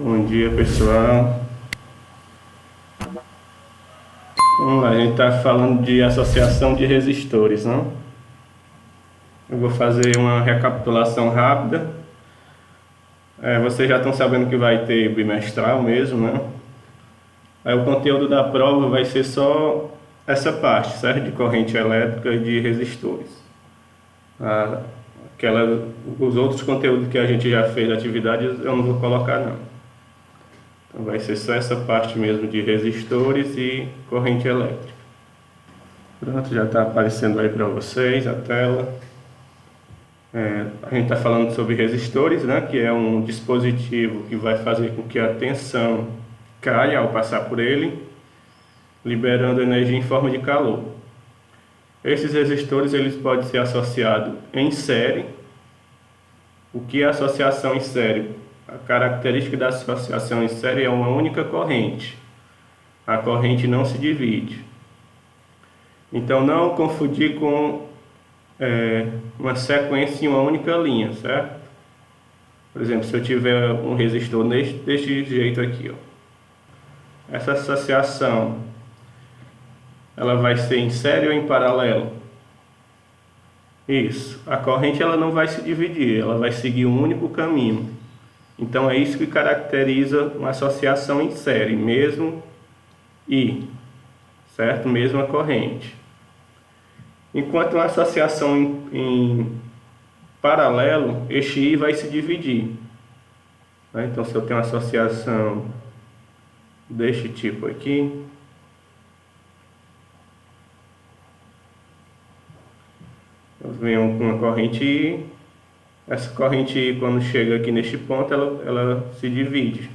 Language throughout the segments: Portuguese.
Bom dia, pessoal. Vamos lá, a gente está falando de associação de resistores, não? Eu vou fazer uma recapitulação rápida. Vocês já estão sabendo que vai ter bimestral mesmo, né? Aí o conteúdo da prova vai ser só essa parte, certo? De corrente elétrica e de resistores. Ah, os outros conteúdos que a gente já fez, atividades, eu não vou colocar não. Então vai ser só essa parte mesmo de resistores e corrente elétrica. Pronto, já está aparecendo aí para vocês a tela. A gente está falando sobre resistores, né, que é um dispositivo que vai fazer com que a tensão caia ao passar por ele, liberando energia em forma de calor. Esses resistores eles podem ser associados em série. O que é associação em série? A característica da associação em série é uma única corrente. A corrente não se divide. Então não confundir com uma sequência em uma única linha, certo? Por exemplo, se eu tiver um resistor deste jeito aqui, ó, essa associação ela vai ser em série ou em paralelo? Isso. A corrente ela não vai se dividir, ela vai seguir um único caminho. Então é isso que caracteriza uma associação em série, mesmo I, certo? Mesma corrente. Enquanto uma associação em paralelo, este I vai se dividir. Então, se eu tenho uma associação deste tipo aqui, eu venho com uma corrente I, essa corrente I, quando chega aqui neste ponto, ela se divide.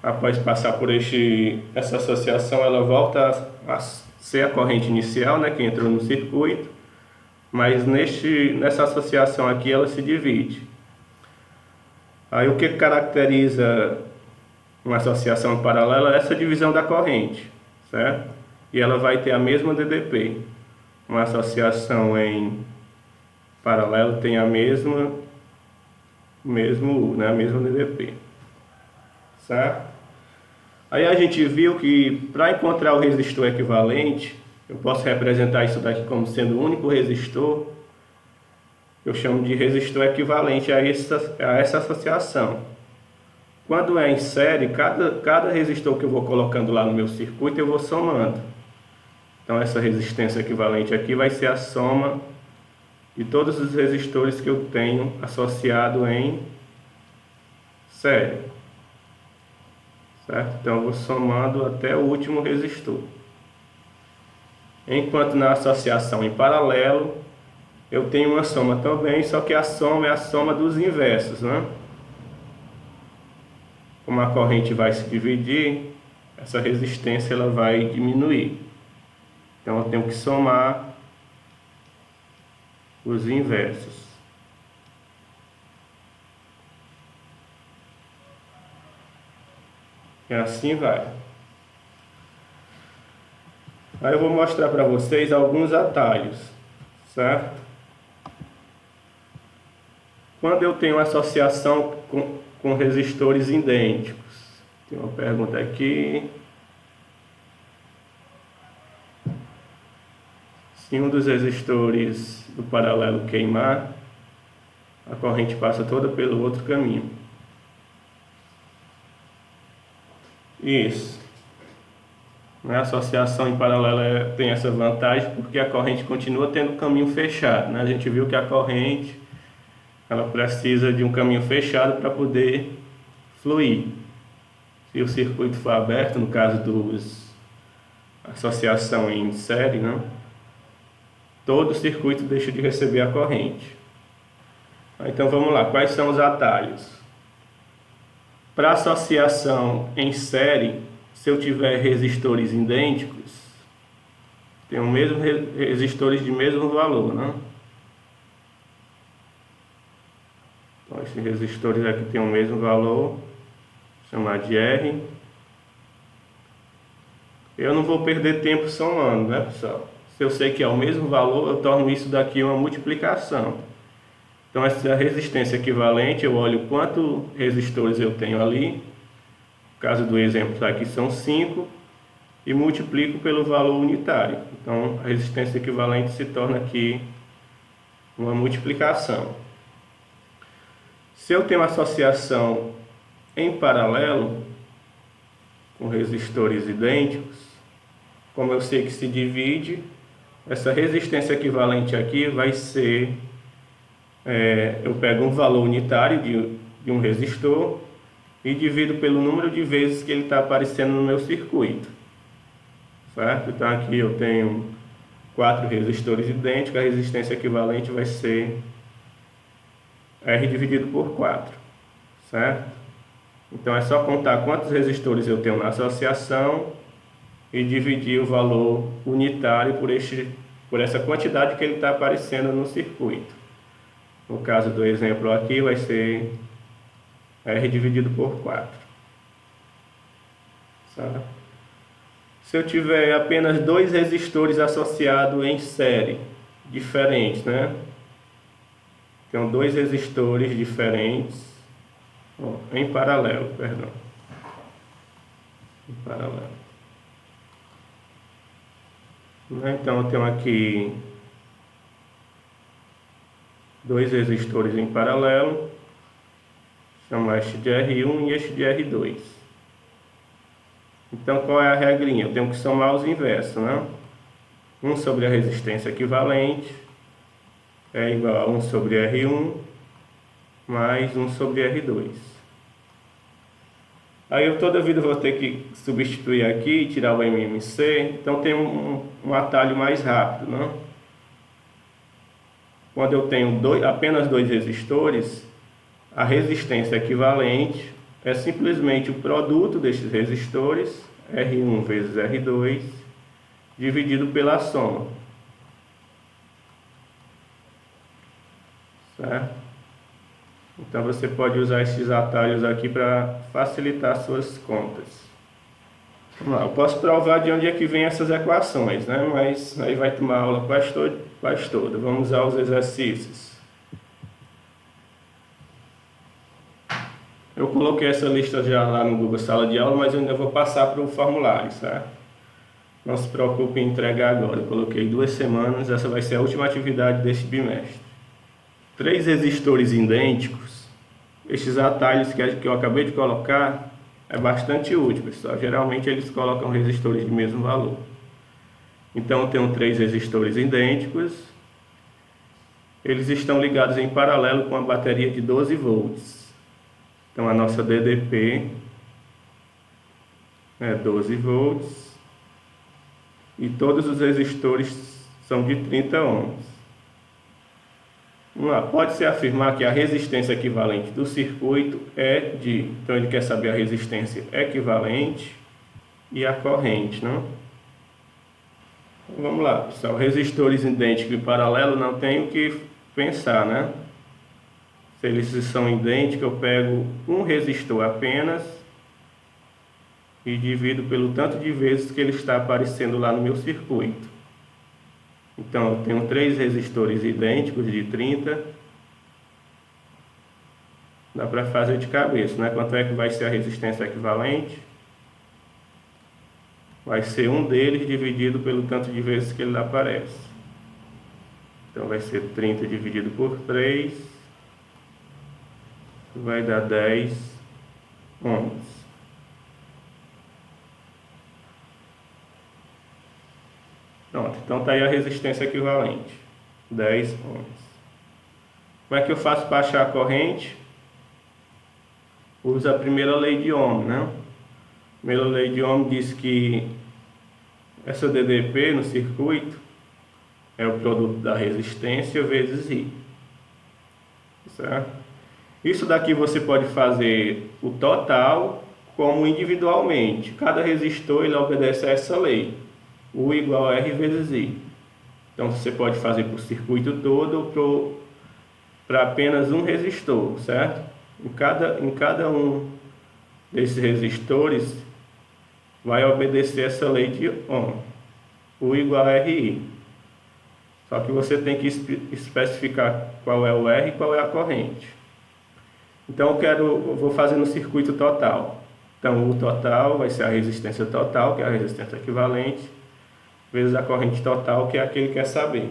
Após passar por essa associação, ela volta a ser a corrente inicial, né, que entrou no circuito, mas nessa associação aqui ela se divide. Aí o que caracteriza uma associação paralela é essa divisão da corrente, certo? E ela vai ter a mesma DDP. Uma associação em paralelo tem a mesma DDP, certo? Aí a gente viu que para encontrar o resistor equivalente, eu posso representar isso daqui como sendo o único resistor. Eu chamo de resistor equivalente a essa associação. Quando é em série, cada resistor que eu vou colocando lá no meu circuito, eu vou somando. Então essa resistência equivalente aqui vai ser a soma de todos os resistores que eu tenho associado em série. Certo? Então eu vou somando até o último resistor. Enquanto na associação em paralelo, eu tenho uma soma também, só que a soma é a soma dos inversos, né? Como a corrente vai se dividir, essa resistência ela vai diminuir. Então eu tenho que somar os inversos. E assim vai. Aí eu vou mostrar para vocês alguns atalhos, certo? Quando eu tenho associação com resistores idênticos. Tem uma pergunta aqui. Se um dos resistores do paralelo queimar, a corrente passa toda pelo outro caminho. Isso. A associação em paralelo tem essa vantagem porque a corrente continua tendo o caminho fechado, né? A gente viu que a corrente ela precisa de um caminho fechado para poder fluir. Se o circuito for aberto, no caso dos associação em série, né? Todo o circuito deixa de receber a corrente. Então vamos lá, quais são os atalhos? Para associação em série, se eu tiver resistores idênticos, tem o mesmo resistores de mesmo valor, né? Então esses resistores aqui tem o mesmo valor, vou chamar de R. Eu não vou perder tempo somando, né, pessoal? Se eu sei que é o mesmo valor, eu torno isso daqui uma multiplicação. Então essa resistência equivalente, eu olho quantos resistores eu tenho ali, no caso do exemplo aqui são 5, e multiplico pelo valor unitário. Então a resistência equivalente se torna aqui uma multiplicação. Se eu tenho associação em paralelo com resistores idênticos, como eu sei que se divide, essa resistência equivalente aqui vai ser, eu pego um valor unitário de um resistor e divido pelo número de vezes que ele está aparecendo no meu circuito, certo? Então aqui eu tenho 4 resistores idênticos, a resistência equivalente vai ser R dividido por 4, certo? Então é só contar quantos resistores eu tenho na associação e dividir o valor unitário por essa quantidade que ele está aparecendo no circuito. No caso do exemplo aqui vai ser R dividido por 4. Certo? Se eu tiver apenas 2 resistores associados em série, diferentes, né? Então 2 resistores diferentes, em paralelo, perdão. Em paralelo. Então eu tenho aqui 2 resistores em paralelo, chamar este de R1 e este de R2. Então qual é a regrinha? Eu tenho que somar os inversos, né? 1 sobre a resistência equivalente é igual a 1 sobre R1 mais 1 sobre R2. Aí eu toda vida vou ter que substituir aqui e tirar o MMC, então tem um atalho mais rápido, né? Quando eu tenho apenas 2 resistores, a resistência equivalente é simplesmente o produto destes resistores, R1 vezes R2, dividido pela soma. Certo? Então você pode usar esses atalhos aqui para facilitar suas contas. Vamos lá, eu posso provar de onde é que vem essas equações, né? Mas aí vai tomar aula quase toda. Vamos usar os exercícios. Eu coloquei essa lista já lá no Google Sala de Aula, mas eu ainda vou passar para o formulário, certo? Não se preocupe em entregar agora. Eu coloquei 2 semanas, essa vai ser a última atividade deste bimestre. 3 resistores idênticos, estes atalhos que eu acabei de colocar é bastante útil, pessoal. Geralmente eles colocam resistores de mesmo valor. Então eu tenho 3 resistores idênticos, eles estão ligados em paralelo com a bateria de 12 volts. Então a nossa DDP é 12 volts e todos os resistores são de 30 ohms. Pode-se afirmar que a resistência equivalente do circuito então ele quer saber a resistência equivalente e a corrente, não? Então, vamos lá, pessoal, resistores idênticos e paralelo não tem o que pensar, né? Se eles são idênticos, eu pego um resistor apenas e divido pelo tanto de vezes que ele está aparecendo lá no meu circuito. Então eu tenho 3 resistores idênticos de 30. Dá para fazer de cabeça, né? Quanto é que vai ser a resistência equivalente? Vai ser um deles dividido pelo tanto de vezes que ele aparece. Então vai ser 30 dividido por 3. Vai dar 10 ohms. Pronto, então está aí a resistência equivalente, 10 ohms. Como é que eu faço para achar a corrente? Uso a primeira lei de Ohm, né? A primeira lei de Ohm diz que essa DDP no circuito é o produto da resistência vezes I. Certo? Isso daqui você pode fazer o total como individualmente. Cada resistor ele obedece a essa lei. U igual a R vezes I. Então você pode fazer para o circuito todo ou para apenas um resistor, certo? Em cada um desses resistores vai obedecer essa lei de Ohm. U igual a RI. Só que você tem que especificar qual é o R e qual é a corrente. Então eu vou fazer no circuito total. Então o total vai ser a resistência total, que é a resistência equivalente, vezes a corrente total, que é a que ele quer saber.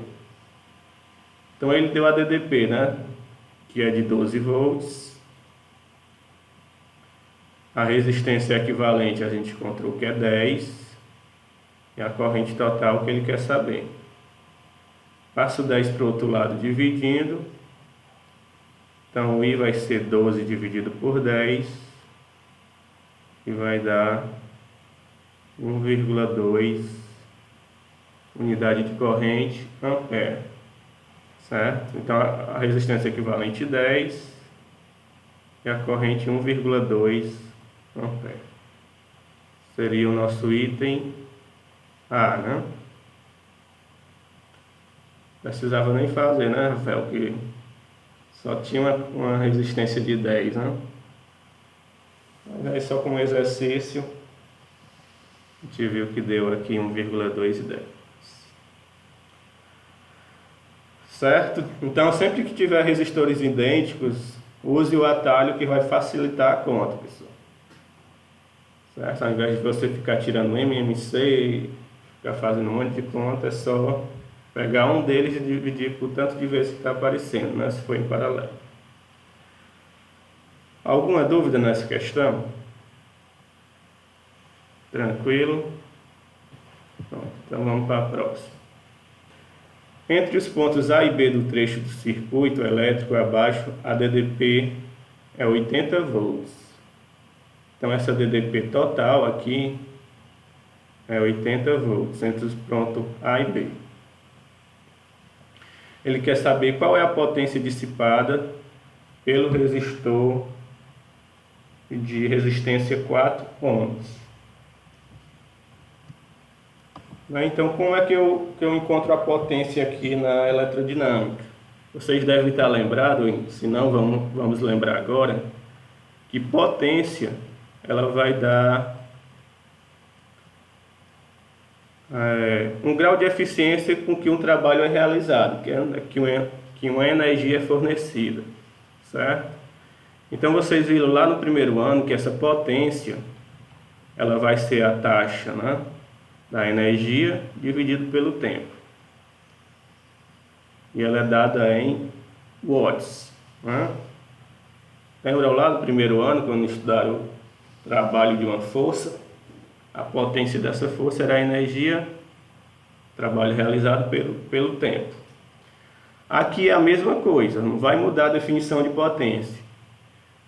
Então ele deu a DDP, né? Que é de 12 volts. A resistência equivalente a gente encontrou que é 10. E a corrente total que ele quer saber. Passo 10 para o outro lado dividindo. Então o I vai ser 12 dividido por 10. E vai dar 1,2 unidade de corrente ampere. Certo? Então a resistência equivalente 10 e a corrente 1,2 ampere. Seria o nosso item A, né? Precisava nem fazer, né, Rafael? Que só tinha uma resistência de 10, né? Mas aí só como exercício a gente viu que deu aqui 1,2 e 10. Certo? Então sempre que tiver resistores idênticos, use o atalho que vai facilitar a conta, pessoal. Certo? Ao invés de você ficar tirando MMC, ficar fazendo um monte de conta, é só pegar um deles e dividir por tanto de vezes que está aparecendo, né? Se for em paralelo. Alguma dúvida nessa questão? Tranquilo? Pronto, então vamos para a próxima. Entre os pontos A e B do trecho do circuito elétrico abaixo, a DDP é 80 volts. Então essa DDP total aqui é 80 volts entre os pontos A e B. Ele quer saber qual é a potência dissipada pelo resistor de resistência 4 ohms. Então, como é que eu encontro a potência aqui na eletrodinâmica? Vocês devem estar lembrados, se não, vamos lembrar agora, que potência ela vai dar um grau de eficiência com que um trabalho é realizado, que uma energia é fornecida, certo? Então vocês viram lá no primeiro ano que essa potência ela vai ser a taxa, né, da energia dividido pelo tempo. E ela é dada em watts, né? Lembram lá no primeiro ano, quando estudaram o trabalho de uma força? A potência dessa força era a energia, trabalho realizado pelo tempo. Aqui é a mesma coisa, não vai mudar a definição de potência.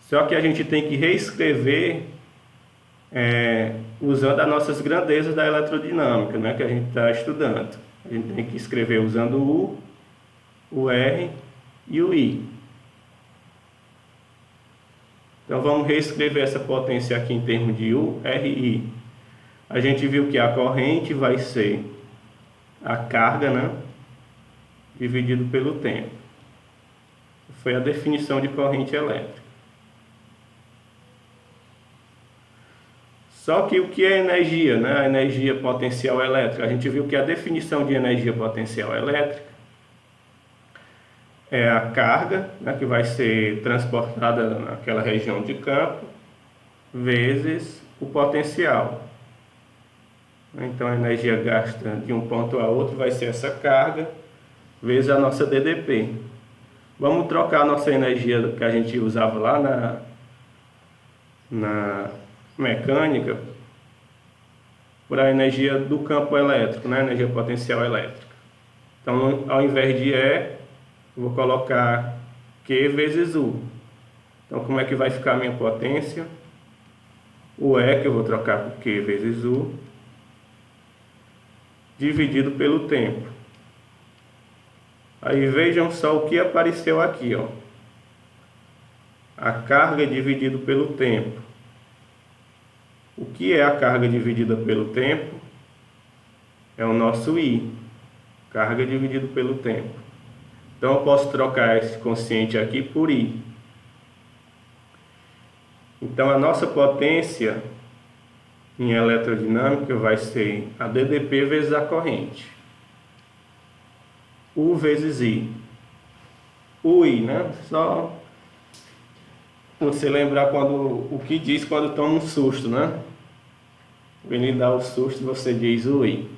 Só que a gente tem que reescrever usando as nossas grandezas da eletrodinâmica, né, que a gente está estudando. A gente tem que escrever usando o U, o R e o I. Então vamos reescrever essa potência aqui em termos de U, R e I. A gente viu que a corrente vai ser a carga, né, dividido pelo tempo. Foi a definição de corrente elétrica. Só que o que é energia, né? A energia potencial elétrica. A gente viu que a definição de energia potencial elétrica é a carga, né, que vai ser transportada naquela região de campo, vezes o potencial. Então a energia gasta de um ponto a outro vai ser essa carga, vezes a nossa DDP. Vamos trocar a nossa energia que a gente usava lá na mecânica por a energia do campo elétrico, né? Energia potencial elétrica. Então, ao invés de E, eu vou colocar Q vezes U. Então, como é que vai ficar a minha potência? O E, que eu vou trocar por Q vezes U, dividido pelo tempo. Aí vejam só o que apareceu aqui, ó. A carga dividido pelo tempo. O que é a carga dividida pelo tempo? É o nosso I. Carga dividido pelo tempo. Então eu posso trocar esse quociente aqui por I. Então a nossa potência em eletrodinâmica vai ser a DDP vezes a corrente. U vezes I. UI, né? Só você lembrar o que diz quando toma um susto, né? Quando ele dá o susto, você diz UI.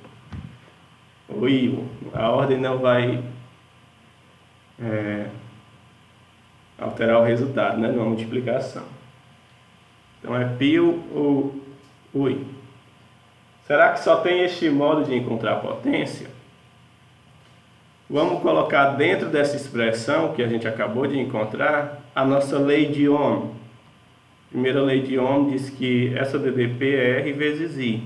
UI. A ordem não vai alterar o resultado, né? Numa multiplicação. Então é pio ou UI. Será que só tem este modo de encontrar a potência? Vamos colocar dentro dessa expressão que a gente acabou de encontrar a nossa lei de Ohm. A primeira lei de Ohm diz que essa DDP é R vezes I.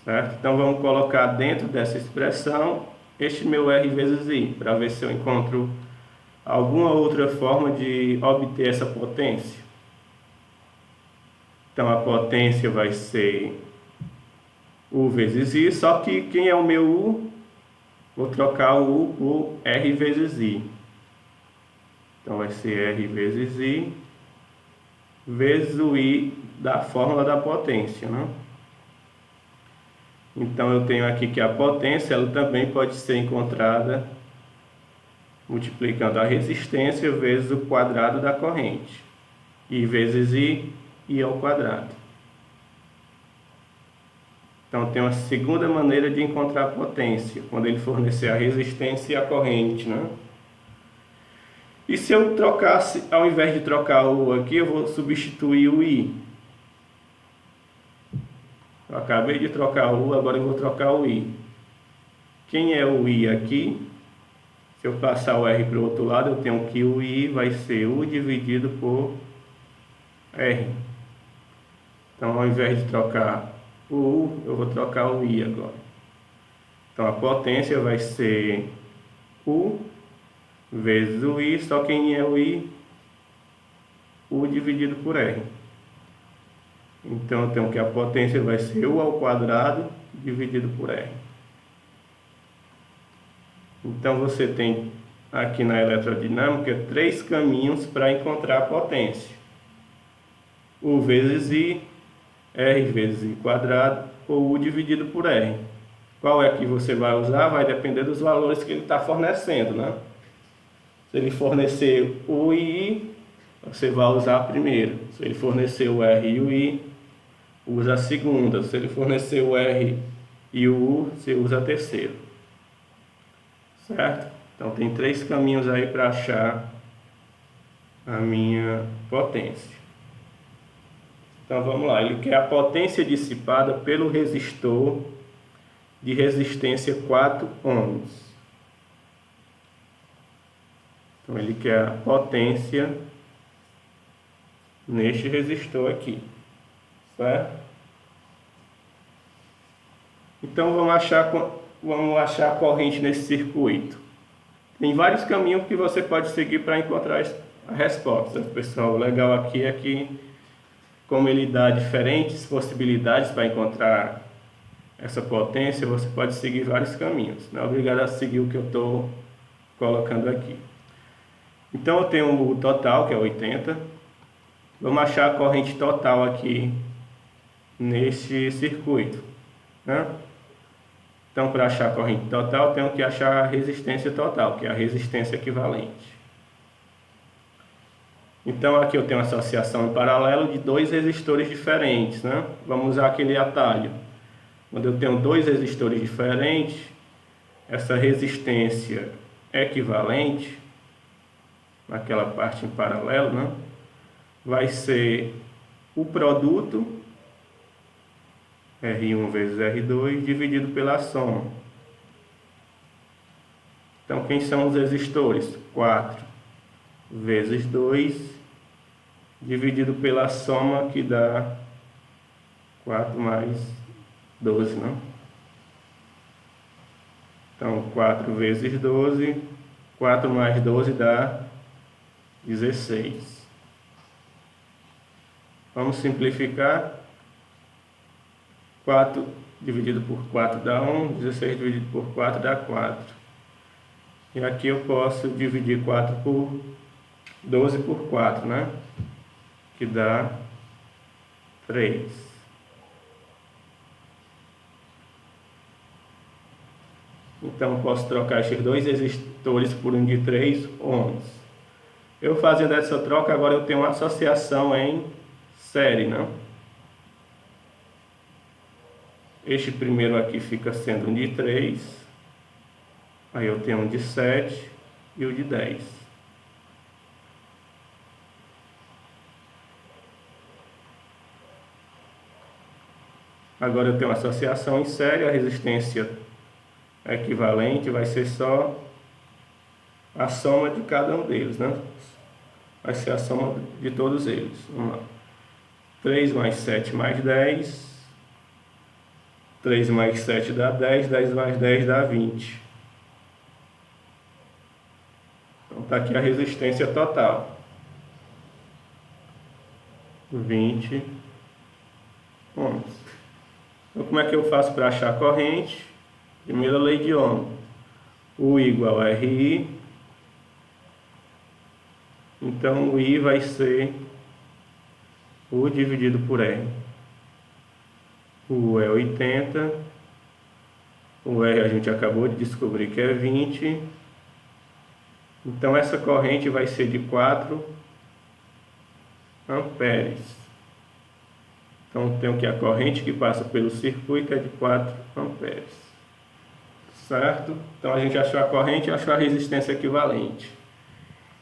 Certo? Então vamos colocar dentro dessa expressão este meu R vezes I, para ver se eu encontro alguma outra forma de obter essa potência. Então a potência vai ser U vezes I, só que quem é o meu U? Vou trocar o U por R vezes I. Então vai ser R vezes I vezes o I da fórmula da potência, né? Então eu tenho aqui que a potência ela também pode ser encontrada multiplicando a resistência vezes o quadrado da corrente. I vezes I ao quadrado. Então tem uma segunda maneira de encontrar a potência, quando ele fornecer a resistência e a corrente, né? E se eu trocasse, ao invés de trocar o U aqui, eu vou substituir o I. Eu acabei de trocar o U, agora eu vou trocar o I. Quem é o I aqui? Se eu passar o R para o outro lado, eu tenho que o I vai ser U dividido por R. Então, ao invés de trocar o U, eu vou trocar o I agora. Então, a potência vai ser U vezes o I, só quem é o I? U dividido por R. Então, eu tenho que a potência vai ser U ao quadrado dividido por R. Então, você tem aqui na eletrodinâmica 3 caminhos para encontrar a potência. U vezes I, R vezes I quadrado, ou U dividido por R. Qual é que você vai usar? Vai depender dos valores que ele está fornecendo, né? Se ele fornecer U e I, você vai usar a primeira. Se ele fornecer o R e o I, usa a segunda. Se ele fornecer o R e o U, você usa a terceira. Certo? Então tem 3 caminhos aí para achar a minha potência. Então vamos lá, ele quer a potência dissipada pelo resistor de resistência 4 ohms. Então ele quer a potência neste resistor aqui, certo? Então vamos achar a corrente nesse circuito. Tem vários caminhos que você pode seguir para encontrar a resposta, pessoal. O legal aqui é que, como ele dá diferentes possibilidades para encontrar essa potência, você pode seguir vários caminhos. Não é obrigado a seguir o que eu estou colocando aqui. Então eu tenho o total, que é 80. Vamos achar a corrente total aqui neste circuito, né? Então, para achar a corrente total, eu tenho que achar a resistência total, que é a resistência equivalente. Então, aqui eu tenho uma associação em paralelo de 2 resistores diferentes, né? Vamos usar aquele atalho. Quando eu tenho 2 resistores diferentes, essa resistência equivalente, naquela parte em paralelo, né? Vai ser o produto R1 vezes R2 dividido pela soma. Então, quem são os resistores? 4 vezes 2 dividido pela soma, que dá 4 mais 12, não? Então, 4 vezes 12, 4 mais 12 dá 16. Vamos simplificar. 4 dividido por 4 dá 1, 16 dividido por 4 dá 4. E aqui eu posso dividir 4 por 12 por 4, né? Que dá 3. Então eu posso trocar esses dois resistores por um de 3 ohms. Eu fazendo essa troca, agora eu tenho uma associação em série, né? Este primeiro aqui fica sendo um de 3, aí eu tenho um de 7 e o de 10. Agora eu tenho uma associação em série, a resistência equivalente vai ser só a soma de cada um deles, né? Vai ser a soma de todos eles. Vamos lá. 3 mais 7 mais 10. 3 mais 7 dá 10, 10 mais 10 dá 20. Então está aqui a resistência total. 20 ohms. Então como é que eu faço para achar a corrente? Primeira lei de Ohm. U igual a RI. Então o I vai ser U dividido por R. O U é 80. O R a gente acabou de descobrir que é 20. Então essa corrente vai ser de 4 amperes. Então tenho que a corrente que passa pelo circuito é de 4 amperes. Certo? Então a gente achou a corrente e achou a resistência equivalente.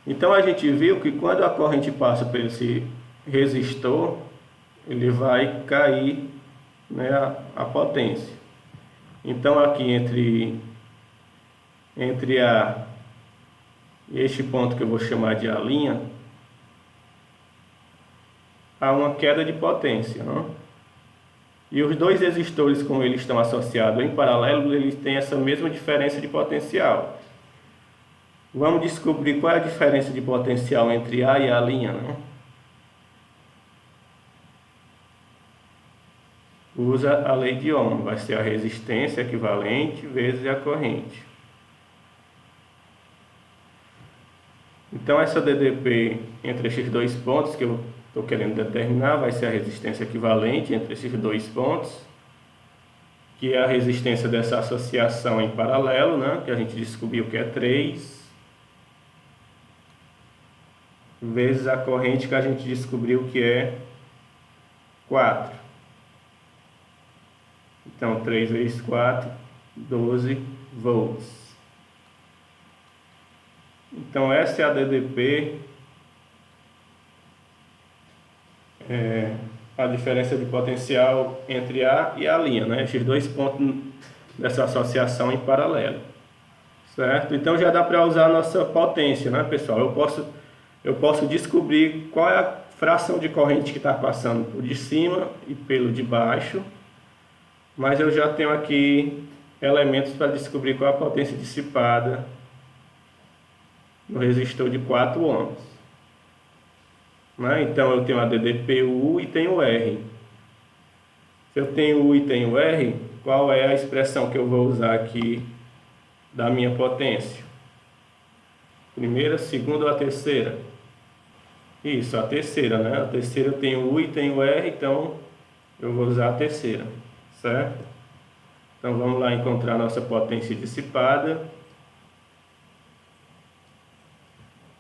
Então a gente viu que quando a corrente passa por esse resistor, ele vai cair, né, a potência. Então aqui entre A e este ponto que eu vou chamar de A', há uma queda de potência, não? E os dois resistores, como eles estão associados em paralelo, eles têm essa mesma diferença de potencial. Vamos descobrir qual é a diferença de potencial entre A e A', não? Usa a lei de Ohm, vai ser a resistência equivalente vezes a corrente. Então essa DDP entre esses dois pontos que eu estou querendo determinar vai ser a resistência equivalente entre esses dois pontos, que é a resistência dessa associação em paralelo, né, que a gente descobriu que é 3, vezes a corrente que a gente descobriu que é 4. Então 3 vezes 4, 12 volts. Então essa é a DDP, a diferença de potencial entre A e A', né? Esses dois pontos dessa associação em paralelo, certo? Então já dá para usar a nossa potência, né, pessoal? Eu posso descobrir qual é a fração de corrente que está passando por de cima e pelo de baixo, mas eu já tenho aqui elementos para descobrir qual é a potência dissipada no resistor de 4 ohms. Né? Então eu tenho a DDP, o U e tenho o R. Se eu tenho U e tenho R, qual é a expressão que eu vou usar aqui da minha potência? Primeira, segunda ou a terceira? Isso, a terceira, né? A terceira eu tenho U e tenho R, então eu vou usar a terceira, certo? Então vamos lá encontrar a nossa potência dissipada.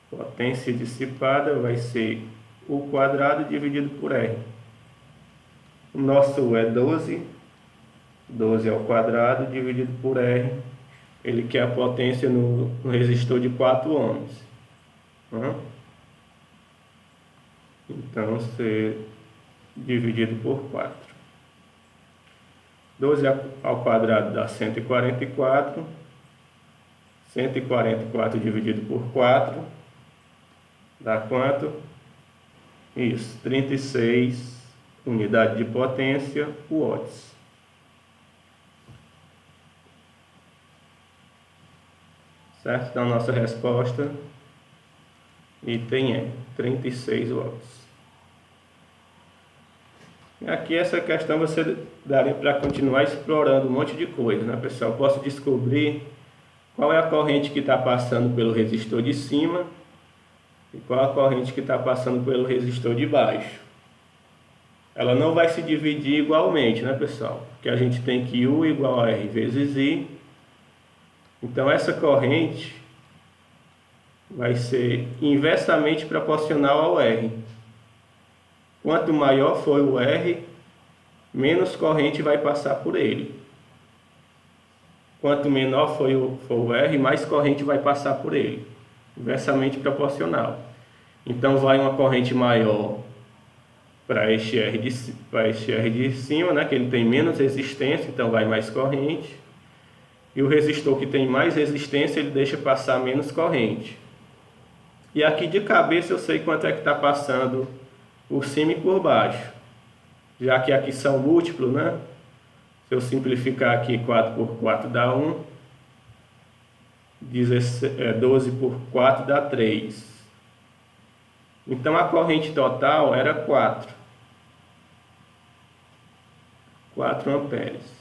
Potência dissipada vai ser U quadrado dividido por R. O nosso U é 12. 12 ao quadrado dividido por R. Ele quer a potência no resistor de 4 ohms. Então, ser dividido por 4. 12 ao quadrado dá 144. 144 dividido por 4 dá quanto? Isso, 36 unidades de potência watts. Certo? Então, nossa resposta, item é 36 watts. E aqui essa questão você daria para continuar explorando um monte de coisa, né, pessoal? Eu posso descobrir qual é a corrente que está passando pelo resistor de cima e qual a corrente que está passando pelo resistor de baixo. Ela não vai se dividir igualmente, né, pessoal? Porque a gente tem que U igual a R vezes I. Então essa corrente vai ser inversamente proporcional ao R. Quanto maior for o R, menos corrente vai passar por ele. Quanto menor for o R, mais corrente vai passar por ele. Inversamente proporcional. Então vai uma corrente maior para este R de cima, né, que ele tem menos resistência, então vai mais corrente. E o resistor que tem mais resistência, ele deixa passar menos corrente. E aqui de cabeça eu sei quanto é que está passando por cima e por baixo. Já que aqui são múltiplos, né? Se eu simplificar aqui, 4 por 4 dá 1. 12 por 4 dá 3. Então a corrente total era 4 amperes.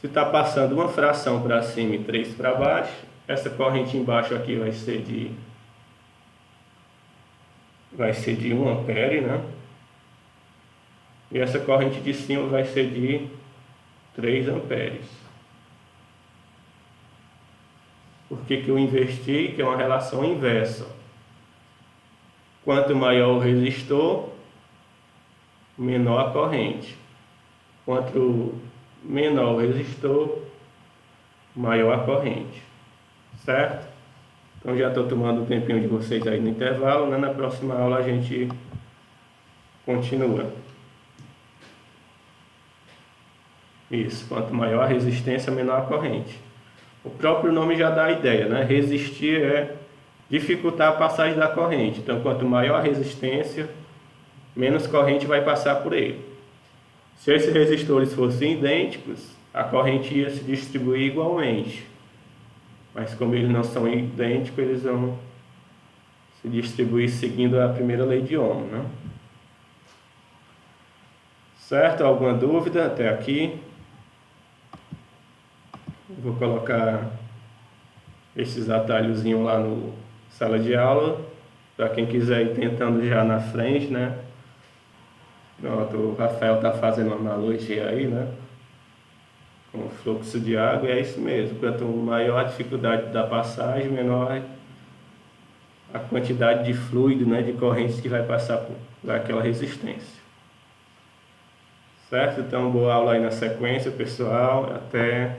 Se está passando uma fração para cima e 3 para baixo, essa corrente embaixo aqui vai ser de 1 ampere, né? E essa corrente de cima vai ser de 3 amperes. Por que eu investi? Que é uma relação inversa. Quanto maior o resistor, menor a corrente. Quanto menor o resistor, maior a corrente. Certo? Então já estou tomando um tempinho de vocês aí no intervalo, né? Na próxima aula a gente continua. Isso, quanto maior a resistência, menor a corrente. O próprio nome já dá a ideia, né? Resistir é dificultar a passagem da corrente. Então, quanto maior a resistência, menos corrente vai passar por ele. Se esses resistores fossem idênticos, a corrente ia se distribuir igualmente. Mas como eles não são idênticos, eles vão se distribuir seguindo a primeira lei de Ohm, né? Certo? Alguma dúvida até aqui? Vou colocar esses atalhozinhos lá no sala de aula, para quem quiser ir tentando já na frente, né? Pronto, o Rafael está fazendo uma analogia aí, né? Com o fluxo de água, e é isso mesmo. Quanto maior a dificuldade da passagem, menor a quantidade de fluido, né? De correntes que vai passar por aquela resistência. Certo? Então, boa aula aí na sequência, pessoal. Até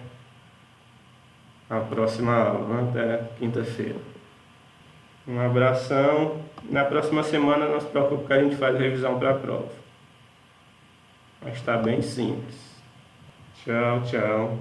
a próxima aula, né? Até quinta-feira. Um abração. Na próxima semana, não se preocupe que a gente faz revisão para a prova. Mas está bem simples. Tchau, tchau.